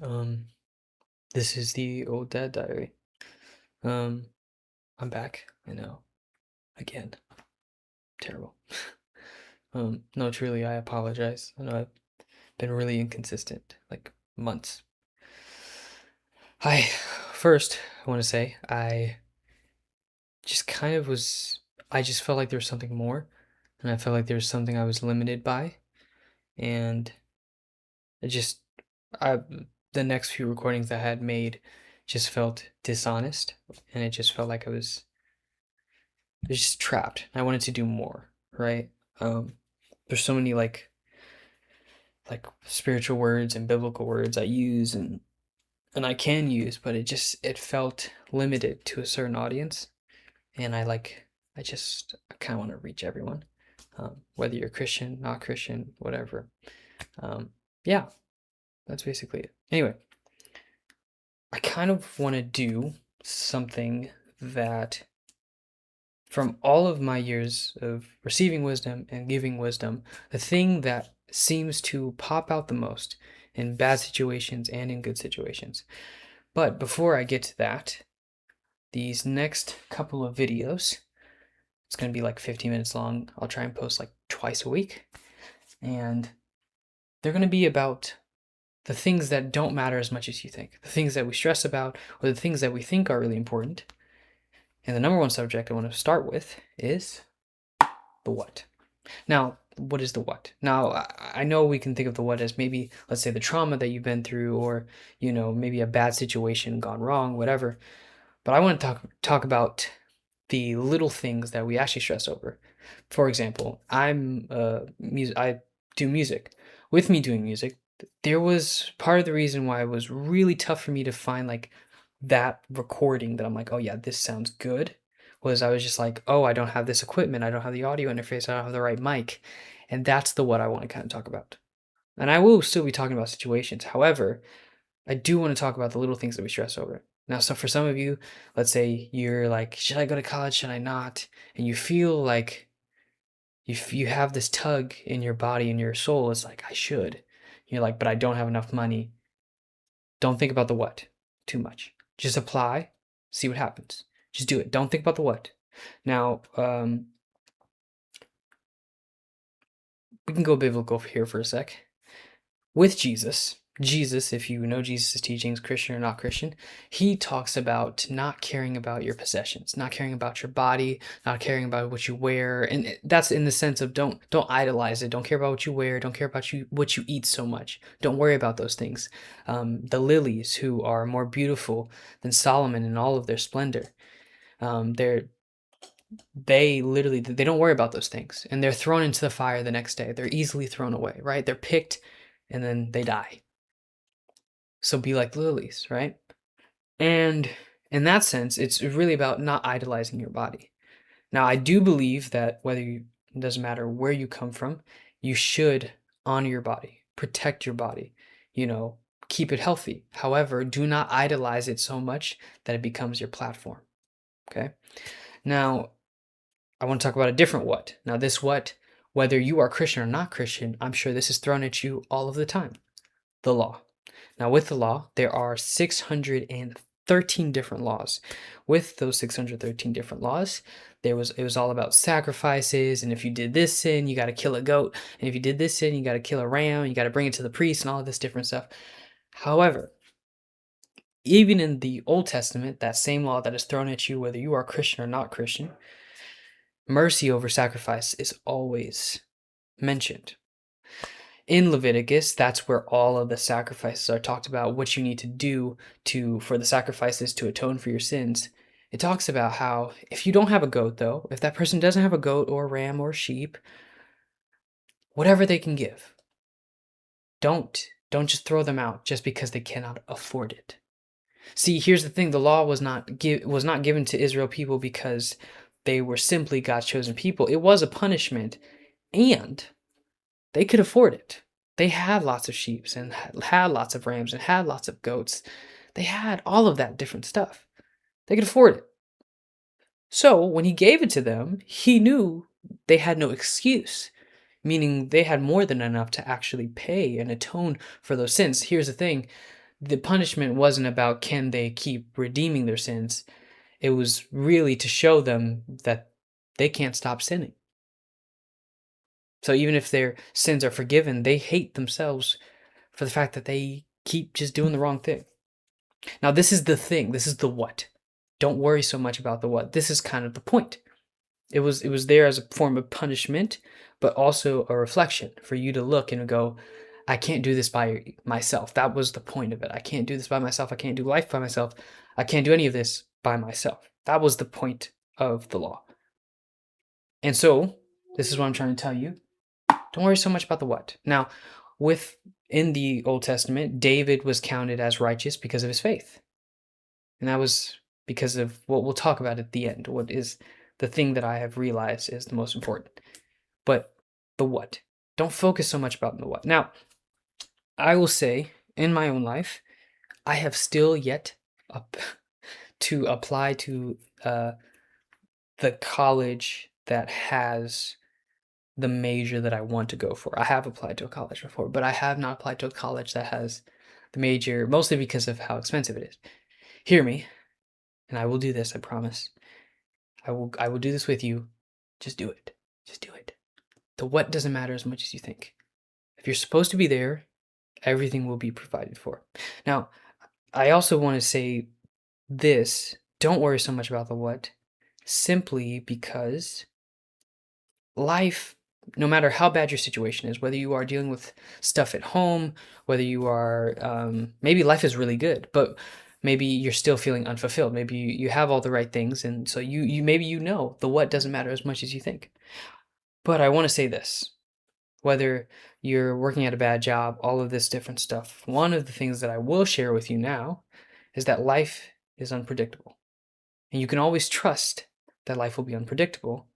Um, this is the Old Dad Diary. Um, I'm back. I know. Again. Terrible. No, truly, I apologize. I know I've been really inconsistent, like months. I first I want to say just kind of was I just felt like there was something more, and I felt like there was something I was limited by, and it just I the next few recordings I had made just felt dishonest, and it just felt like I was just trapped. I wanted to do more, right? Um, there's so many like spiritual words and biblical words I use and I can use, but it felt limited to a certain audience, and I kind of want to reach everyone, whether you're Christian, not Christian, whatever. Um, yeah, that's basically it. Anyway, I kind of want to do something that from all of my years of receiving wisdom and giving wisdom, the thing that seems to pop out the most in bad situations and in good situations. But before I get to that, these next couple of videos, it's going to be like 15 minutes long. I'll try and post like twice a week. And they're going to be about the things that don't matter as much as you think, the things that we stress about, or the things that we think are really important. And the number one subject I want to start with is the what. Now, what is the what? Now, I know we can think of the what as maybe, let's say, the trauma that you've been through, or maybe a bad situation gone wrong, whatever. But I want to talk about the little things that we actually stress over. For example, I do music. With me doing music, there was part of the reason why it was really tough for me to find like that recording that I'm like, oh yeah, this sounds good. Was I was just like, oh, I don't have this equipment, I don't have the audio interface, I don't have the right mic, and that's the what I want to kind of talk about. And I will still be talking about situations. However, I do want to talk about the little things that we stress over. Now, so for some of you, let's say you're like, should I go to college? Should I not? And you feel like you have this tug in your body and your soul. It's like, I should. You're like, but I don't have enough money. Don't think about the what too much. Just apply, see what happens. Just do it. Don't think about the what. Now, we can go biblical here for a sec. With Jesus, if you know Jesus' teachings, Christian or not Christian, he talks about not caring about your possessions, not caring about your body, not caring about what you wear, and that's in the sense of don't idolize it, don't care about what you wear, don't care about what you eat so much, don't worry about those things. The lilies, who are more beautiful than Solomon in all of their splendor, they're they don't worry about those things, and they're thrown into the fire the next day. They're easily thrown away, right? They're picked and then they die. So be like lilies, right? And in that sense, it's really about not idolizing your body. Now, I do believe that it doesn't matter where you come from, you should honor your body, protect your body, you know, keep it healthy. However, do not idolize it so much that it becomes your platform. Okay. Now, I want to talk about a different what. Now, this what, whether you are Christian or not Christian, I'm sure this is thrown at you all of the time: the law. Now, with the law, there are 613 different laws. With those 613 different laws, it was all about sacrifices, and if you did this sin, you got to kill a goat, and if you did this sin, you got to kill a ram, you got to bring it to the priest, and all of this different stuff. However, even in the Old Testament, that same law that is thrown at you, whether you are Christian or not Christian, mercy over sacrifice is always mentioned. In Leviticus, that's where all of the sacrifices are talked about, what you need to do for the sacrifices to atone for your sins. It talks about how if you don't have a goat, though, if that person doesn't have a goat or ram or sheep, whatever they can give, don't just throw them out just because they cannot afford it. See, here's the thing: the law was not given to Israel people because they were simply God's chosen people. It was a punishment, and they could afford it. They had lots of sheep and had lots of rams and had lots of goats. They had all of that different stuff. They could afford it. So when he gave it to them, he knew they had no excuse, meaning they had more than enough to actually pay and atone for those sins. Here's the thing: the punishment wasn't about can they keep redeeming their sins. It was really to show them that they can't stop sinning. So even if their sins are forgiven, they hate themselves for the fact that they keep just doing the wrong thing. Now, this is the thing. This is the what. Don't worry so much about the what. This is kind of the point. It was there as a form of punishment, but also a reflection for you to look and go, I can't do this by myself. That was the point of it. I can't do this by myself. I can't do life by myself. I can't do any of this by myself. That was the point of the law. And so, this is what I'm trying to tell you. Don't worry so much about the what. Now, in the Old Testament, David was counted as righteous because of his faith. And that was because of what we'll talk about at the end, what is the thing that I have realized is the most important. But the what. Don't focus so much about the what. Now, I will say, in my own life, I have still yet to apply to the college that has the major that I want to go for. I have applied to a college before, but I have not applied to a college that has the major, mostly because of how expensive it is. Hear me, and I will do this, I promise. I will do this with you. Just do it. Just do it. The what doesn't matter as much as you think. If you're supposed to be there, everything will be provided for. Now, I also want to say this, don't worry so much about the what, simply because life, no matter how bad your situation is, whether you are dealing with stuff at home, whether you are, maybe life is really good, but maybe you're still feeling unfulfilled. Maybe you have all the right things, and so you maybe the what doesn't matter as much as you think. But I want to say this, whether you're working at a bad job, all of this different stuff, one of the things that I will share with you now is that life is unpredictable. And you can always trust that life will be unpredictable.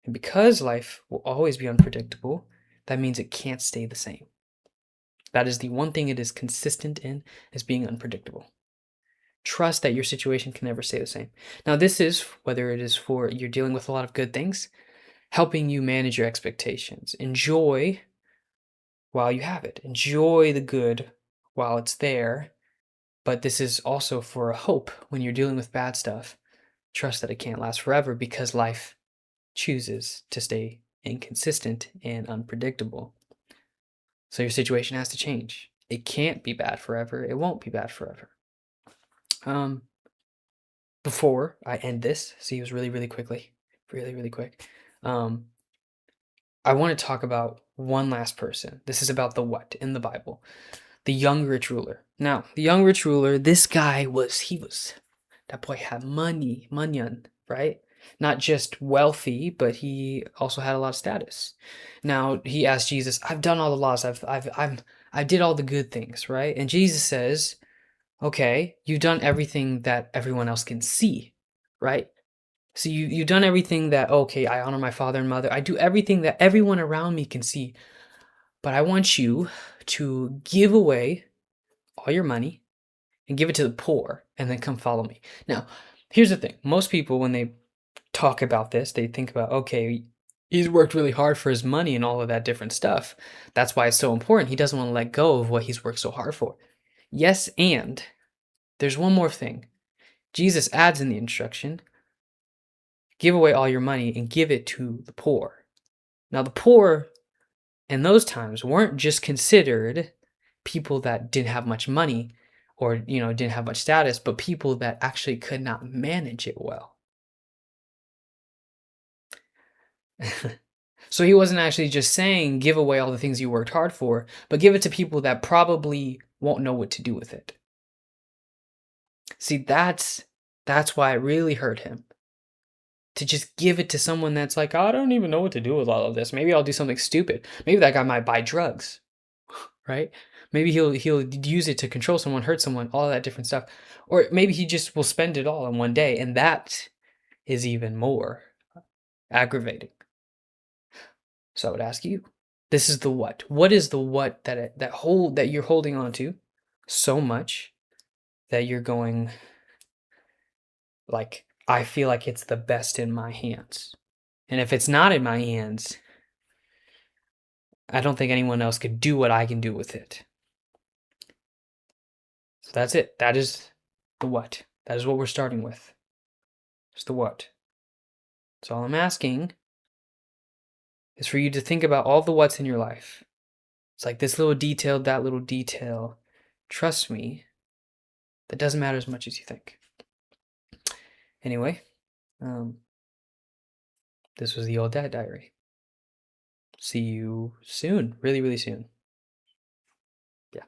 And because life will always be unpredictable, that means it can't stay the same. That is the one thing it is consistent in, is being unpredictable. Trust that your situation can never stay the same. Now, this is whether it is for you're dealing with a lot of good things, helping you manage your expectations. Enjoy while you have it. Enjoy the good while it's there. But this is also for a hope when you're dealing with bad stuff. Trust that it can't last forever because life chooses to stay inconsistent and unpredictable. So your situation has to change. It can't be bad forever. It won't be bad forever. Before I end this, see, it was really, really quickly, really, really quick. I want to talk about one last person. This is about the what in the Bible. The young rich ruler. Now, the young rich ruler, this guy that boy had money, right? Not just wealthy, but he also had a lot of status. Now, he asked Jesus, I've done all the laws. I did all the good things, right? And Jesus says, okay, you've done everything that everyone else can see, right? So you've done everything that, okay, I honor my father and mother. I do everything that everyone around me can see. But I want you to give away all your money and give it to the poor and then come follow me. Now, here's the thing. Most people, when they talk about this, they think about, okay, he's worked really hard for his money and all of that different stuff. That's why it's so important. He doesn't want to let go of what he's worked so hard for. Yes, and there's one more thing. Jesus adds in the instruction, give away all your money and give it to the poor. Now, the poor in those times weren't just considered people that didn't have much money or, didn't have much status, but people that actually could not manage it well. So he wasn't actually just saying, give away all the things you worked hard for, but give it to people that probably won't know what to do with it. See, that's why it really hurt him. To just give it to someone that's like, I don't even know what to do with all of this. Maybe I'll do something stupid. Maybe that guy might buy drugs, right? Maybe he'll use it to control someone, hurt someone, all that different stuff. Or maybe he just will spend it all in one day, and that is even more aggravating. So I would ask you, this is the what. What is the what that you're holding on to so much that you're going like, I feel like it's the best in my hands. And if it's not in my hands, I don't think anyone else could do what I can do with it. So that's it. That is the what. That is what we're starting with. It's the what. So all I'm asking is for you to think about all the what's in your life. It's like this little detail, that little detail. Trust me, that doesn't matter as much as you think. Anyway, this was the Old Dad Diary. See you soon, really, really soon. Yeah.